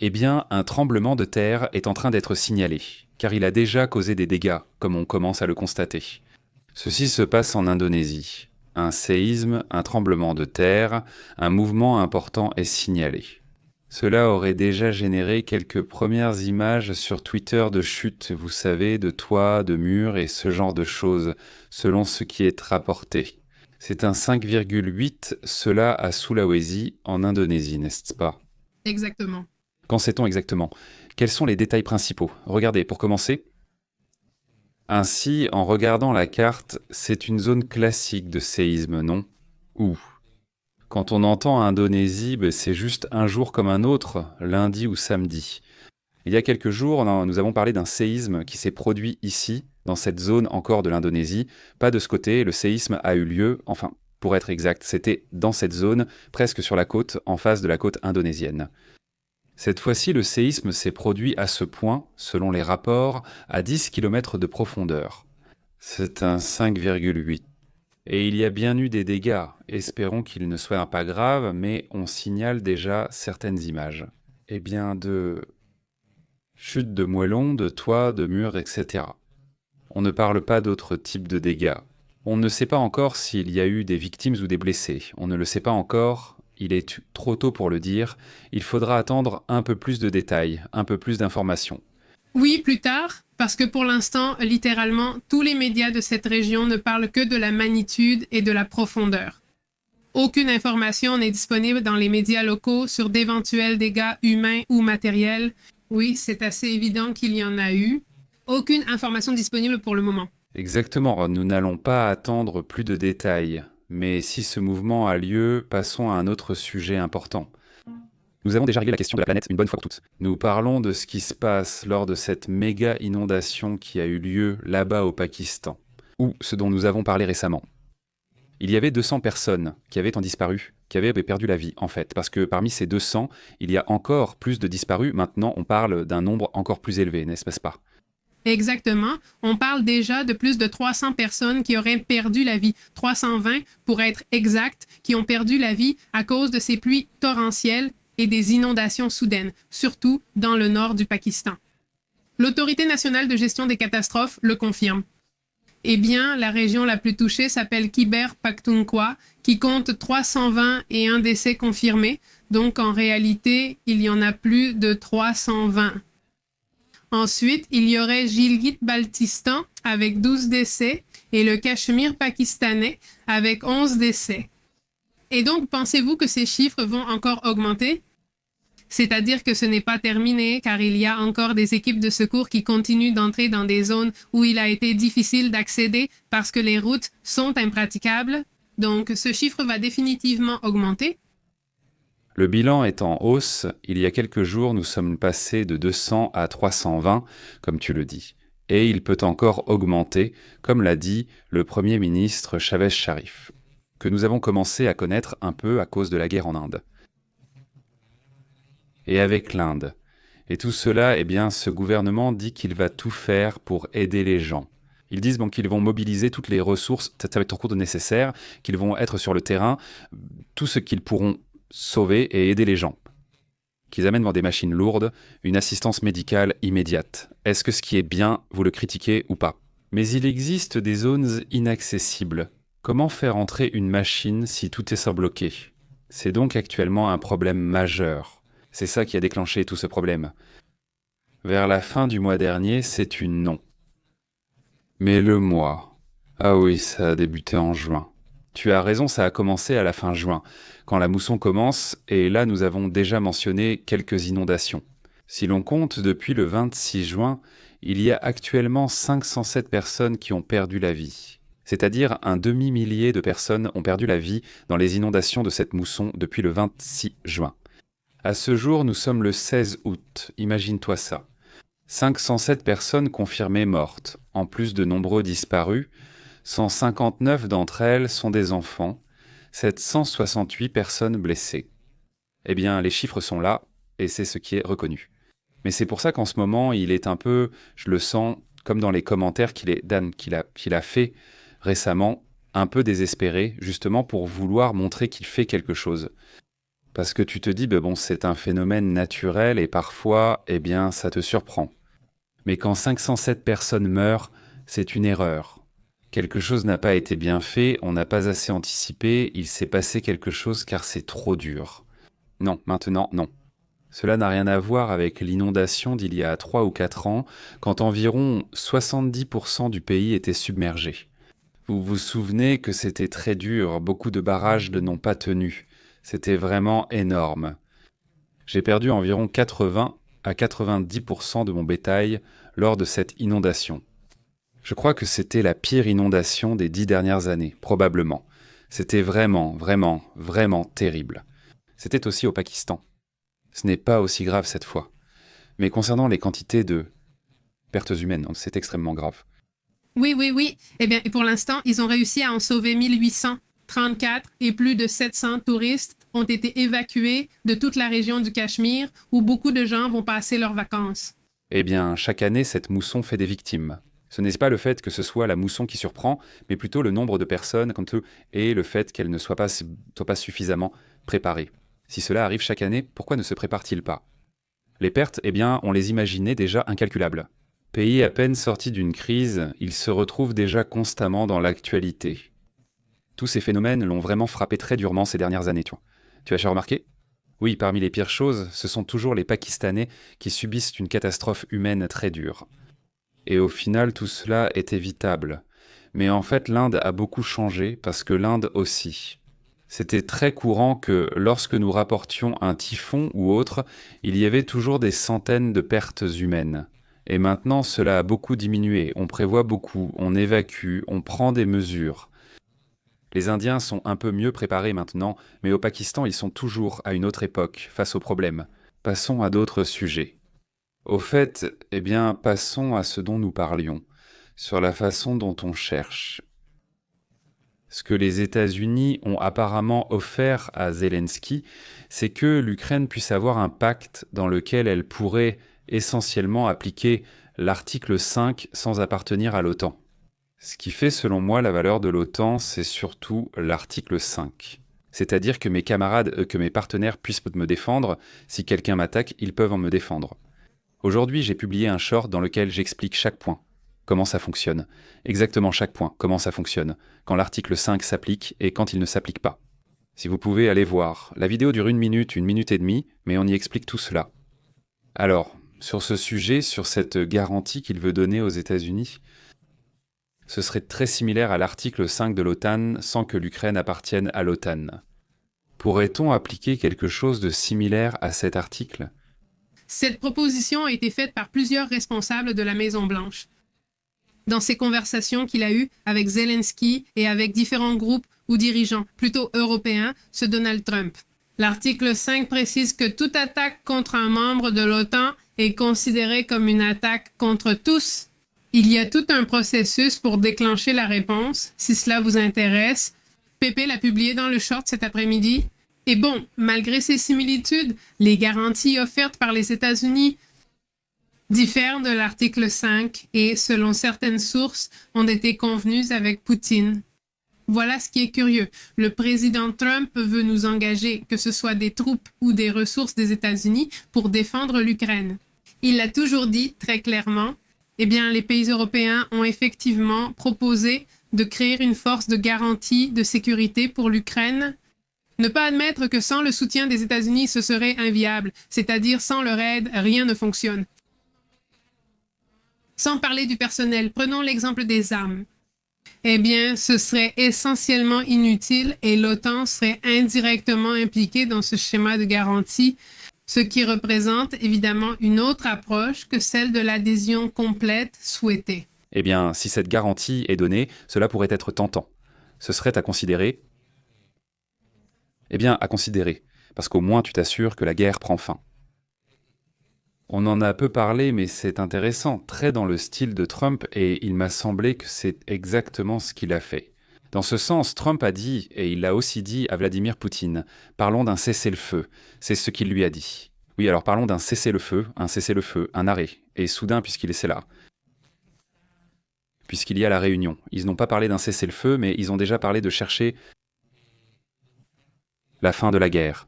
Eh bien, un tremblement de terre est en train d'être signalé, car il a déjà causé des dégâts, comme on commence à le constater. Ceci se passe en Indonésie. Un séisme, un tremblement de terre, un mouvement important est signalé. Cela aurait déjà généré quelques premières images sur Twitter de chutes, vous savez, de toits, de murs et ce genre de choses, selon ce qui est rapporté. C'est un 5,8, cela à Sulawesi, en Indonésie, n'est-ce pas? Exactement. Qu'en sait-on exactement? Quels sont les détails principaux? Regardez, pour commencer, ainsi, en regardant la carte, c'est une zone classique de séisme, non? Où? Quand on entend Indonésie, c'est juste un jour comme un autre, lundi ou samedi. Il y a quelques jours, nous avons parlé d'un séisme qui s'est produit ici, dans cette zone encore de l'Indonésie. Pas de ce côté, le séisme a eu lieu, enfin, pour être exact, c'était dans cette zone, presque sur la côte, en face de la côte indonésienne. Cette fois-ci, le séisme s'est produit à ce point, selon les rapports, à 10 km de profondeur. C'est un 5,8. Et il y a bien eu des dégâts. Espérons qu'ils ne soient pas graves, mais on signale déjà certaines images. Eh bien, de chutes de moellons, de toits, de murs, etc. On ne parle pas d'autres types de dégâts. On ne sait pas encore s'il y a eu des victimes ou des blessés. On ne le sait pas encore. Il est trop tôt pour le dire. Il faudra attendre un peu plus de détails, un peu plus d'informations. Oui, plus tard, parce que pour l'instant, littéralement, tous les médias de cette région ne parlent que de la magnitude et de la profondeur. Aucune information n'est disponible dans les médias locaux sur d'éventuels dégâts humains ou matériels. Oui, c'est assez évident qu'il y en a eu. Aucune information disponible pour le moment. Exactement, nous n'allons pas attendre plus de détails. Mais si ce mouvement a lieu, passons à un autre sujet important. Nous avons déjà réglé la question de la planète une bonne fois pour toutes. Nous parlons de ce qui se passe lors de cette méga inondation qui a eu lieu là-bas au Pakistan, ou ce dont nous avons parlé récemment. Il y avait 200 personnes qui avaient disparu, qui avaient perdu la vie en fait, parce que parmi ces 200, il y a encore plus de disparus. Maintenant, on parle d'un nombre encore plus élevé, n'est-ce pas? Exactement. On parle déjà de plus de 300 personnes qui auraient perdu la vie. 320 pour être exact, qui ont perdu la vie à cause de ces pluies torrentielles et des inondations soudaines, surtout dans le nord du Pakistan. L'Autorité nationale de gestion des catastrophes le confirme. Eh bien, la région la plus touchée s'appelle Khyber Pakhtunkhwa, qui compte 320 et un décès confirmé. Donc, en réalité, il y en a plus de 320. Ensuite, il y aurait Gilgit-Baltistan avec 12 décès et le Cachemire pakistanais avec 11 décès. Et donc, pensez-vous que ces chiffres vont encore augmenter? C'est-à-dire que ce n'est pas terminé, car il y a encore des équipes de secours qui continuent d'entrer dans des zones où il a été difficile d'accéder parce que les routes sont impraticables. Donc, ce chiffre va définitivement augmenter. Le bilan est en hausse. Il y a quelques jours, nous sommes passés de 200 à 320, comme tu le dis. Et il peut encore augmenter, comme l'a dit le Premier ministre Chavez Sharif, que nous avons commencé à connaître un peu à cause de la guerre en Inde. Et avec l'Inde. Et tout cela, eh bien, ce gouvernement dit qu'il va tout faire pour aider les gens. Ils disent qu'ils vont mobiliser toutes les ressources, ça va être au cours de nécessaire, qu'ils vont être sur le terrain, tout ce qu'ils pourront sauver et aider les gens. Qu'ils amènent dans des machines lourdes, une assistance médicale immédiate. Est-ce que ce qui est bien, vous le critiquez ou pas? Mais il existe des zones inaccessibles. Comment faire entrer une machine si tout est bloqué? C'est donc actuellement un problème majeur. C'est ça qui a déclenché tout ce problème. Vers la fin du mois dernier, c'est une non. Mais le mois... Ah oui, ça a débuté en juin. Tu as raison, ça a commencé à la fin juin, quand la mousson commence, et là nous avons déjà mentionné quelques inondations. Si l'on compte depuis le 26 juin, il y a actuellement 507 personnes qui ont perdu la vie. C'est-à-dire un demi-millier de personnes ont perdu la vie dans les inondations de cette mousson depuis le 26 juin. À ce jour, nous sommes le 16 août, imagine-toi ça. 507 personnes confirmées mortes, en plus de nombreux disparus. 159 d'entre elles sont des enfants, 768 personnes blessées. Eh bien, les chiffres sont là, et c'est ce qui est reconnu. Mais c'est pour ça qu'en ce moment, il est un peu, je le sens, comme dans les commentaires Dan qu'il a fait récemment, un peu désespéré, justement pour vouloir montrer qu'il fait quelque chose. Parce que tu te dis, ben bon, c'est un phénomène naturel et parfois, eh bien, ça te surprend. Mais quand 507 personnes meurent, c'est une erreur. Quelque chose n'a pas été bien fait, on n'a pas assez anticipé, il s'est passé quelque chose car c'est trop dur. Non, maintenant, non. Cela n'a rien à voir avec l'inondation d'il y a 3 ou 4 ans, quand environ 70% du pays était submergé. Vous vous souvenez que c'était très dur, beaucoup de barrages ne n'ont pas tenu. C'était vraiment énorme. J'ai perdu environ 80 à 90% de mon bétail lors de cette inondation. Je crois que c'était la pire inondation des 10 dernières années, probablement. C'était vraiment, vraiment, vraiment terrible. C'était aussi au Pakistan. Ce n'est pas aussi grave cette fois. Mais concernant les quantités de pertes humaines, c'est extrêmement grave. Oui. Eh bien, et pour l'instant, ils ont réussi à en sauver 1834 et plus de 700 touristes ont été évacués de toute la région du Cachemire où beaucoup de gens vont passer leurs vacances. Eh bien, chaque année, cette mousson fait des victimes. Ce n'est pas le fait que ce soit la mousson qui surprend, mais plutôt le nombre de personnes et le fait qu'elle ne soit pas suffisamment préparée. Si cela arrive chaque année, pourquoi ne se prépare-t-il pas? Les pertes, eh bien, on les imaginait déjà incalculables. Pays à peine sorti d'une crise, il se retrouve déjà constamment dans l'actualité. Tous ces phénomènes l'ont vraiment frappé très durement ces dernières années, tu vois. Tu as déjà remarqué? Oui, parmi les pires choses, ce sont toujours les Pakistanais qui subissent une catastrophe humaine très dure. Et au final, tout cela est évitable. Mais en fait, l'Inde a beaucoup changé parce que l'Inde aussi. C'était très courant que lorsque nous rapportions un typhon ou autre, il y avait toujours des centaines de pertes humaines. Et maintenant, cela a beaucoup diminué. On prévoit beaucoup, on évacue, on prend des mesures. Les Indiens sont un peu mieux préparés maintenant, mais au Pakistan, ils sont toujours à une autre époque face aux problèmes. Passons à d'autres sujets. Au fait, eh bien, passons à ce dont nous parlions, sur la façon dont on cherche. Ce que les États-Unis ont apparemment offert à Zelensky, c'est que l'Ukraine puisse avoir un pacte dans lequel elle pourrait essentiellement appliquer l'article 5 sans appartenir à l'OTAN. Ce qui fait selon moi la valeur de l'OTAN, c'est surtout l'article 5. C'est-à-dire que mes camarades, que mes partenaires puissent me défendre. Si quelqu'un m'attaque, ils peuvent en me défendre. Aujourd'hui, j'ai publié un short dans lequel j'explique chaque point. Comment ça fonctionne. Exactement chaque point. Comment ça fonctionne. Quand l'article 5 s'applique et quand il ne s'applique pas. Si vous pouvez aller voir. La vidéo dure 1 minute, 1 minute et demie, mais on y explique tout cela. Alors, sur ce sujet, sur cette garantie qu'il veut donner aux États-Unis, ce serait très similaire à l'article 5 de l'OTAN sans que l'Ukraine appartienne à l'OTAN. Pourrait-on appliquer quelque chose de similaire à cet article? Cette proposition a été faite par plusieurs responsables de la Maison-Blanche. Dans ces conversations qu'il a eues avec Zelensky et avec différents groupes ou dirigeants, plutôt européens, ce Donald Trump. L'article 5 précise que toute attaque contre un membre de l'OTAN est considérée comme une attaque contre tous. Il y a tout un processus pour déclencher la réponse, si cela vous intéresse. Pépé l'a publié dans le short cet après-midi. Et bon, malgré ces similitudes, les garanties offertes par les États-Unis diffèrent de l'article 5 et, selon certaines sources, ont été convenues avec Poutine. Voilà ce qui est curieux. Le président Trump veut nous engager, que ce soit des troupes ou des ressources des États-Unis, pour défendre l'Ukraine. Il l'a toujours dit très clairement. Eh bien, les pays européens ont effectivement proposé de créer une force de garantie de sécurité pour l'Ukraine. Ne pas admettre que sans le soutien des États-Unis, ce serait inviable, c'est-à-dire sans leur aide, rien ne fonctionne. Sans parler du personnel, prenons l'exemple des armes. Eh bien, ce serait essentiellement inutile et l'OTAN serait indirectement impliquée dans ce schéma de garantie, ce qui représente évidemment une autre approche que celle de l'adhésion complète souhaitée. Eh bien, si cette garantie est donnée, cela pourrait être tentant. Ce serait à considérer. Eh bien, à considérer, parce qu'au moins tu t'assures que la guerre prend fin. On en a peu parlé, mais c'est intéressant, très dans le style de Trump, et il m'a semblé que c'est exactement ce qu'il a fait. Dans ce sens, Trump a dit, et il l'a aussi dit à Vladimir Poutine, parlons d'un cessez-le-feu. C'est ce qu'il lui a dit. Oui, alors parlons d'un cessez-le-feu, un arrêt, et soudain puisqu'il est là. Puisqu'il y a la réunion. Ils n'ont pas parlé d'un cessez-le-feu, mais ils ont déjà parlé de chercher la fin de la guerre.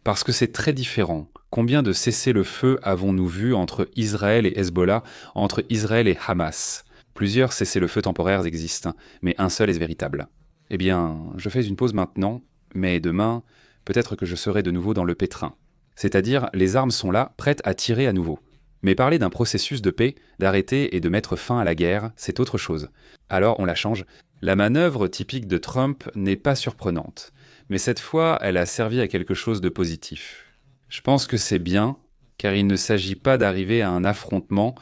Parce que c'est très différent. Combien de cessez-le-feu avons-nous vu entre Israël et Hezbollah, entre Israël et Hamas? Plusieurs cessez-le-feu temporaires existent, mais un seul est véritable. Eh bien, je fais une pause maintenant, mais demain, peut-être que je serai de nouveau dans le pétrin. C'est-à-dire, les armes sont là, prêtes à tirer à nouveau. Mais parler d'un processus de paix, d'arrêter et de mettre fin à la guerre, c'est autre chose. Alors, on la change. La manœuvre typique de Trump n'est pas surprenante. Mais cette fois, elle a servi à quelque chose de positif. Je pense que c'est bien, car il ne s'agit pas d'arriver à un affrontement,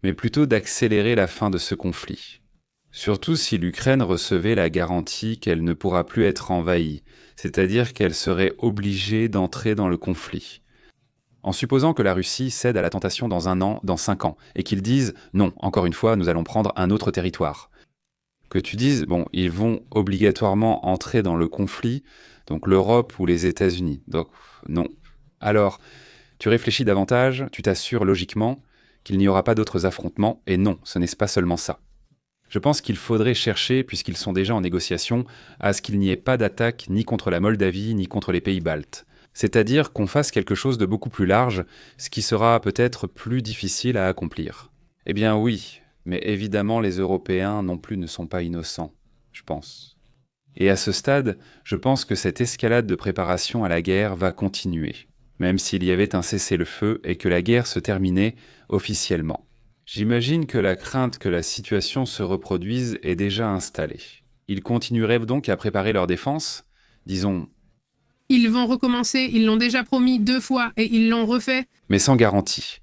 mais plutôt d'accélérer la fin de ce conflit. Surtout si l'Ukraine recevait la garantie qu'elle ne pourra plus être envahie, c'est-à-dire qu'elle serait obligée d'entrer dans le conflit. En supposant que la Russie cède à la tentation dans 1 an, dans 5 ans, et qu'ils disent « non, encore une fois, nous allons prendre un autre territoire ». Que tu dises « bon, ils vont obligatoirement entrer dans le conflit, donc l'Europe ou les États-Unis ». Donc non. Alors, tu réfléchis davantage, tu t'assures logiquement qu'il n'y aura pas d'autres affrontements, et non, ce n'est pas seulement ça. Je pense qu'il faudrait chercher, puisqu'ils sont déjà en négociation, à ce qu'il n'y ait pas d'attaque ni contre la Moldavie ni contre les pays baltes. C'est-à-dire qu'on fasse quelque chose de beaucoup plus large, ce qui sera peut-être plus difficile à accomplir. Eh bien oui, mais évidemment les Européens non plus ne sont pas innocents, je pense. Et à ce stade, je pense que cette escalade de préparation à la guerre va continuer, même s'il y avait un cessez-le-feu et que la guerre se terminait officiellement. J'imagine que la crainte que la situation se reproduise est déjà installée. Ils continueraient donc à préparer leur défense, disons... Ils vont recommencer, ils l'ont déjà promis 2 fois et ils l'ont refait. Mais sans garantie.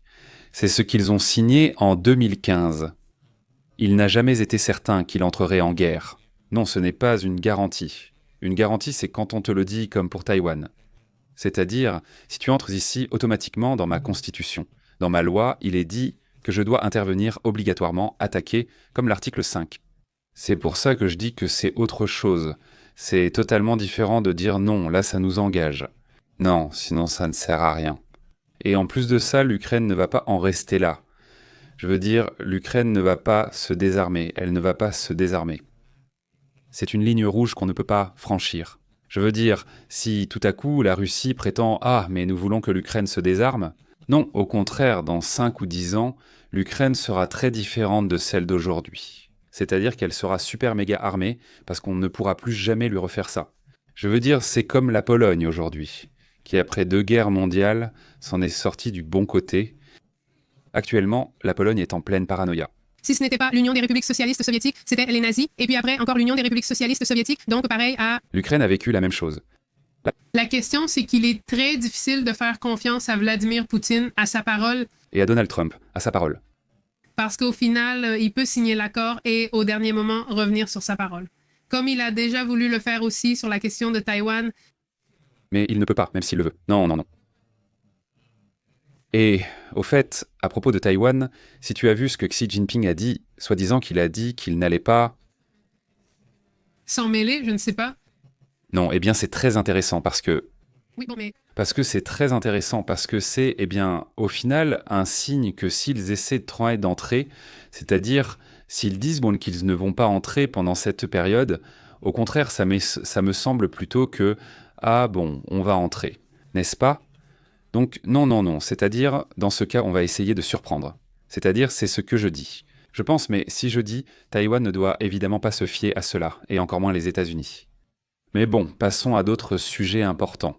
C'est ce qu'ils ont signé en 2015. Il n'a jamais été certain qu'il entrerait en guerre. Non, ce n'est pas une garantie. Une garantie, c'est quand on te le dit comme pour Taïwan. C'est-à-dire, si tu entres ici automatiquement dans ma constitution, dans ma loi, il est dit que je dois intervenir obligatoirement, attaquer, comme l'article 5. C'est pour ça que je dis que c'est autre chose. C'est totalement différent de dire non, là ça nous engage. Non, sinon ça ne sert à rien. Et en plus de ça, l'Ukraine ne va pas en rester là. Je veux dire, l'Ukraine ne va pas se désarmer, elle ne va pas se désarmer. C'est une ligne rouge qu'on ne peut pas franchir. Je veux dire, si tout à coup la Russie prétend « Ah, mais nous voulons que l'Ukraine se désarme », non, au contraire, dans 5 ou 10 ans, l'Ukraine sera très différente de celle d'aujourd'hui. C'est-à-dire qu'elle sera super méga armée, parce qu'on ne pourra plus jamais lui refaire ça. Je veux dire, c'est comme la Pologne aujourd'hui, qui après 2 guerres mondiales s'en est sortie du bon côté. Actuellement, la Pologne est en pleine paranoïa. Si ce n'était pas l'Union des républiques socialistes soviétiques, c'était les nazis, et puis après encore l'Union des républiques socialistes soviétiques, donc pareil à... L'Ukraine a vécu la même chose. La question, c'est qu'il est très difficile de faire confiance à Vladimir Poutine, à sa parole. Et à Donald Trump, à sa parole. Parce qu'au final, il peut signer l'accord et au dernier moment revenir sur sa parole. Comme il a déjà voulu le faire aussi sur la question de Taïwan. Mais il ne peut pas, même s'il le veut. Non, non, non. Et au fait, à propos de Taïwan, si tu as vu ce que Xi Jinping a dit, soi-disant qu'il a dit qu'il n'allait pas... S'en mêler, je ne sais pas. Non, eh bien c'est très intéressant parce que... Oui, bon, mais... Parce que c'est très intéressant, parce que c'est, eh bien, au final, un signe que s'ils essaient d'entrer, c'est-à-dire s'ils disent bon, qu'ils ne vont pas entrer pendant cette période, au contraire, ça me semble plutôt que « Ah bon, on va entrer », n'est-ce pas? Donc non, non, non, c'est-à-dire, dans ce cas, on va essayer de surprendre. C'est-à-dire, c'est ce que je dis. Je pense, mais si je dis, Taïwan ne doit évidemment pas se fier à cela, et encore moins les États-Unis. Mais bon, passons à d'autres sujets importants.